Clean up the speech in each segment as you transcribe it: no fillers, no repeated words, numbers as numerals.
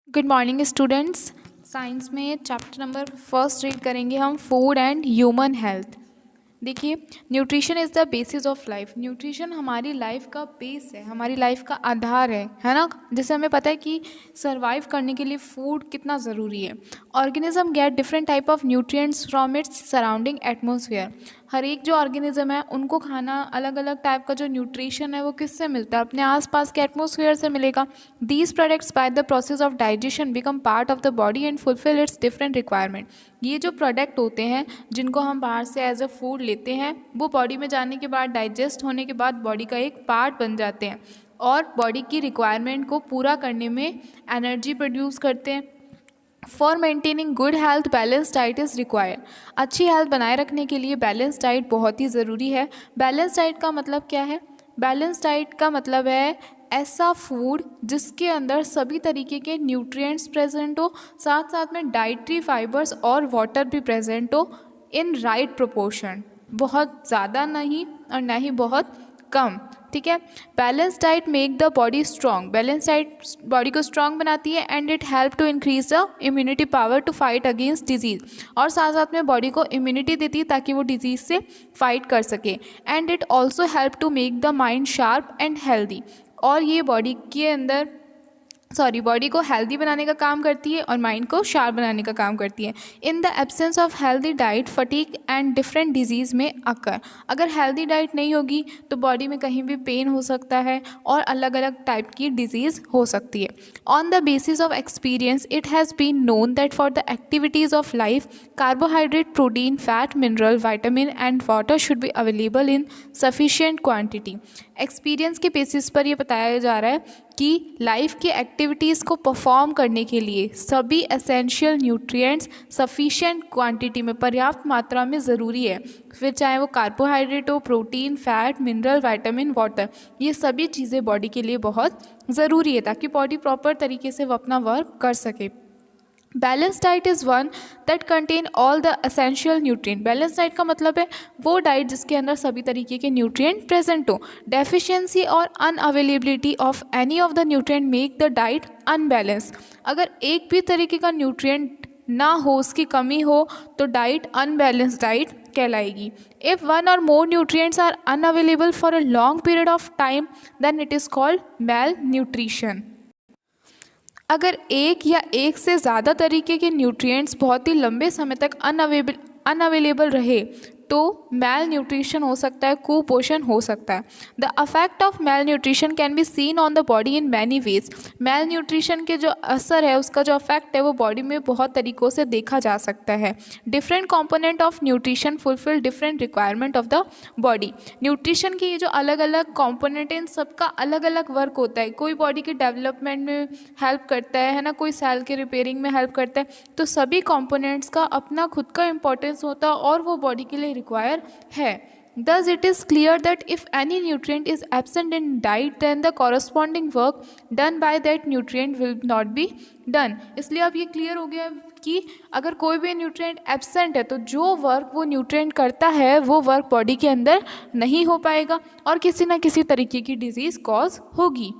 Good morning students. Science में chapter number first read करेंगे हम, फूड एंड ह्यूमन हेल्थ। देखिए, nutrition is the basis of life. Nutrition हमारी life का base है, हमारी लाइफ का आधार है ना। जैसे हमें पता है कि सर्वाइव करने के लिए फूड कितना ज़रूरी है। Organism get different type of nutrients from its surrounding atmosphere. हर एक जो ऑर्गेनिज्म है उनको खाना अलग अलग टाइप का जो न्यूट्रिशन है वो किससे मिलता है? अपने आसपास के एटमोसफियर से मिलेगा। These products by the process of digestion become part of the body and fulfil it's different requirement. ये जो प्रोडक्ट होते हैं जिनको हम बाहर से एज अ फूड लेते हैं, वो बॉडी में जाने के बाद, डाइजेस्ट होने के बाद बॉडी का एक पार्ट बन जाते हैं और बॉडी की रिक्वायरमेंट को पूरा करने में एनर्जी प्रोड्यूस करते हैं। For maintaining good health balance diet is required. अच्छी हेल्थ बनाए रखने के लिए बैलेंस डाइट बहुत ही ज़रूरी है। बैलेंस डाइट का मतलब क्या है? बैलेंस डाइट का मतलब है ऐसा फूड जिसके अंदर सभी तरीके के न्यूट्रिएंट्स प्रेजेंट हो, साथ साथ में डाइटरी फाइबर्स और वाटर भी प्रेजेंट हो इन राइट प्रोपोर्शन। बहुत ज़्यादा नहीं और ना ही बहुत कम, ठीक है। Balance diet make the body strong. Balance diet body को स्ट्रॉन्ग बनाती है and it help to increase the immunity power to fight against disease. और साथ साथ में बॉडी को इम्यूनिटी देती है ताकि वो डिजीज़ से फाइट कर सके। And it also help to make the mind sharp and healthy. और ये बॉडी को हेल्दी बनाने का काम करती है और माइंड को शार्प बनाने का काम करती है। In the absence of healthy diet fatigue and different disease में अकर। अगर हेल्दी डाइट नहीं होगी तो बॉडी में कहीं भी पेन हो सकता है और अलग अलग टाइप की डिजीज़ हो सकती है। On the basis of experience it has been known that for the activities of life carbohydrate, protein, fat, mineral, vitamin and water should be available in sufficient quantity. Experience के basis पर यह बताया जा रहा है कि लाइफ की activities को परफॉर्म करने के लिए सभी एसेंशियल न्यूट्रिएंट्स सफिशिएंट क्वांटिटी में, पर्याप्त मात्रा में ज़रूरी है। फिर चाहे वो कार्बोहाइड्रेट हो, protein, fat, mineral, vitamin, water, ये सभी चीज़ें बॉडी के लिए बहुत ज़रूरी है ताकि बॉडी प्रॉपर तरीके से वो अपना वर्क कर सके। Balance diet is one that contain all the essential nutrient. Balance diet का मतलब है वो डाइट जिसके अंदर सभी तरीके के न्यूट्रिएंट प्रेजेंट हो। डेफिशिएंसी और unavailability of any of the nutrient make the diet unbalance. अगर एक भी तरीके का न्यूट्रिएंट ना हो, उसकी कमी हो, तो डाइट अनबैलेंस डाइट कहलाएगी। If one or more nutrients are unavailable for a long period of time then it is called malnutrition. अगर एक या एक से ज़्यादा तरीके के न्यूट्रिएंट्स बहुत ही लंबे समय तक अनअवेलेबल रहे तो मैल न्यूट्रिशन हो सकता है, कुपोषण हो सकता है। The effect of malnutrition can be seen on the body in many ways. Malnutrition के जो असर है, उसका जो अफेक्ट है वो बॉडी में बहुत तरीक़ों से देखा जा सकता है। Different component of nutrition fulfil different requirement of the body. Nutrition के ये जो अलग अलग कॉम्पोनेंट हैं, इन सबका अलग अलग वर्क होता है। कोई बॉडी के डेवलपमेंट में हेल्प करता है ना, कोई सेल के रिपेयरिंग में हेल्प करता है। तो सभी कॉम्पोनेंट्स का अपना खुद का इंपॉर्टेंस होता है और वो बॉडी के लिए रिक्वायर है। Thus it is clear that if any nutrient is absent in diet then the corresponding work done by that nutrient will not be done। इसलिए अब ये क्लियर हो गया कि अगर कोई भी न्यूट्रिएंट एब्सेंट है तो जो वर्क वो न्यूट्रिएंट करता है वो वर्क बॉडी के अंदर नहीं हो पाएगा और किसी ना किसी तरीके की डिजीज़ कॉज होगी।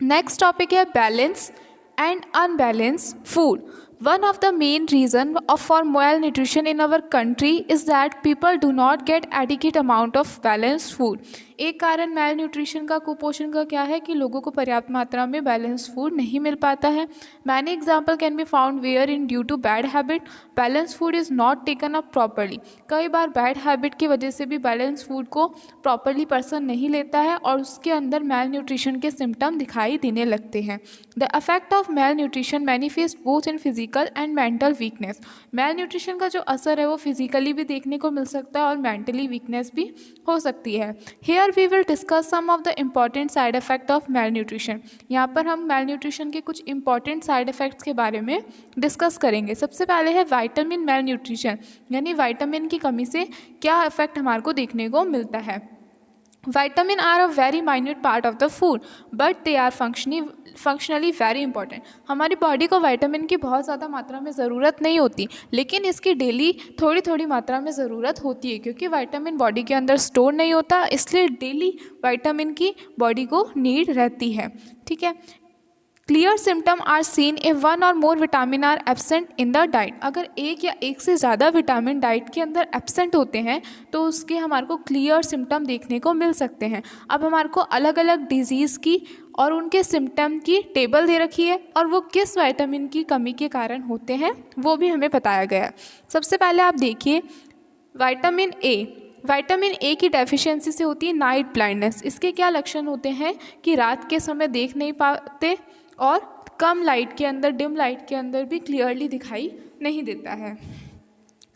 नेक्स्ट टॉपिक है balance and unbalance food. One of the main reason for malnutrition in our country is that people do not get adequate amount of balanced food। एक कारण मैल न्यूट्रिशन का, कुपोषण का क्या है कि लोगों को पर्याप्त मात्रा में बैलेंस फूड नहीं मिल पाता है। Many example can be found where in due to bad habit balance food is not taken up properly. कई बार बैड हैबिट की वजह से भी बैलेंस फूड को प्रॉपरली पर्सन नहीं लेता है और उसके अंदर मैल न्यूट्रिशन के सिम्टम दिखाई देने लगते हैं। The effect of malnutrition manifest both in physical and mental weakness. Malnutrition का जो असर है वो फिजिकली भी देखने को मिल सकता है और मेंटली वीकनेस भी हो सकती है। Here we will discuss some of the important side effect of malnutrition. यहाँ पर हम मैल न्यूट्रिशन के कुछ इंपॉर्टेंट साइड इफेक्ट्स के बारे में डिस्कस करेंगे। सबसे पहले है विटामिन मैल न्यूट्रिशन, यानी विटामिन की कमी से क्या इफेक्ट हमारे को देखने को मिलता है। Vitamin are a very minute part of the food, but they are functionally very important। हमारी बॉडी को विटामिन की बहुत ज़्यादा मात्रा में ज़रूरत नहीं होती, लेकिन इसकी डेली थोड़ी थोड़ी मात्रा में ज़रूरत होती है क्योंकि विटामिन बॉडी के अंदर स्टोर नहीं होता, इसलिए डेली विटामिन की बॉडी को नीड रहती है। ठीक है, clear symptom are seen if one or more vitamin are absent in the diet. अगर एक या एक से ज़्यादा विटामिन डाइट के अंदर एब्सेंट होते हैं तो उसके हमारे को क्लियर सिम्टम देखने को मिल सकते हैं। अब हमारे को अलग अलग डिजीज़ की और उनके सिम्टम की टेबल दे रखी है और वो किस विटामिन की कमी के कारण होते हैं वो भी हमें बताया गया है। सबसे पहले आप देखिए विटामिन ए। विटामिन ए की डेफिशिएंसी से होती है नाइट ब्लाइंडनेस। इसके क्या लक्षण होते हैं कि रात के समय देख नहीं पाते और कम लाइट के अंदर, डिम लाइट के अंदर भी क्लियरली दिखाई नहीं देता है।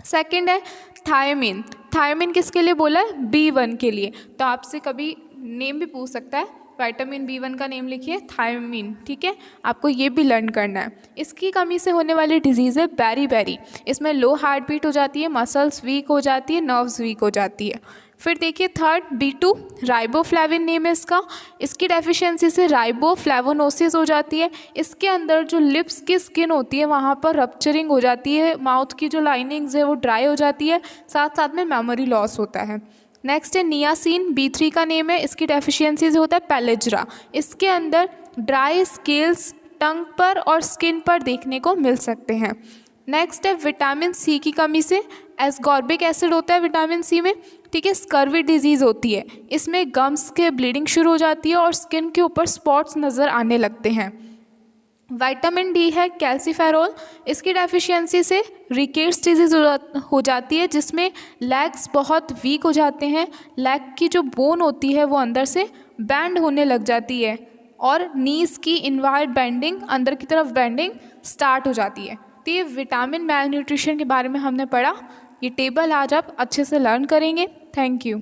सेकंड है थायमिन। थायमिन किसके लिए बोला है? B1 के लिए। तो आपसे कभी नेम भी पूछ सकता है, विटामिन B1 का नेम लिखिए थायमिन, ठीक है, आपको ये भी लर्न करना है। इसकी कमी से होने वाली डिजीज़ है बेरी। इसमें लो हार्ट बीट हो जाती है, मसल्स वीक हो जाती है, नर्व्स वीक हो जाती है। फिर देखिए थर्ड B2 राइबोफ्लेविन नेम है इसका। इसकी डेफिशिएंसी से राइबोफ्लेवोनोसिस हो जाती है। इसके अंदर जो लिप्स की स्किन होती है वहाँ पर रप्चरिंग हो जाती है, माउथ की जो लाइनिंग्स है वो ड्राई हो जाती है, साथ साथ में मेमोरी लॉस होता है। नेक्स्ट है नियासिन, B3 का नेम है। इसकी डेफिशिएंसी से होता है पैलेज्रा। इसके अंदर ड्राई स्केल्स टंग पर और स्किन पर देखने को मिल सकते हैं। नेक्स्ट है विटामिन सी की कमी से एस्कॉर्बिक एसिड होता है विटामिन सी में, ठीक है, स्कर्वी डिजीज़ होती है। इसमें गम्स के ब्लीडिंग शुरू हो जाती है और स्किन के ऊपर स्पॉट्स नज़र आने लगते हैं। विटामिन डी है कैल्सीफेरोल। इसकी डेफिशिएंसी से रिकेट्स डिजीज़ हो जाती है जिसमें लेग्स बहुत वीक हो जाते हैं, लेग की जो बोन होती है वो अंदर से बैंड होने लग जाती है और नीज की इनवार्ड बेंडिंग, अंदर की तरफ बेंडिंग स्टार्ट हो जाती है। तो ये विटामिन मेल न्यूट्रिशन के बारे में हमने पढ़ा। ये टेबल आज आप अच्छे से लर्न करेंगे। Thank you.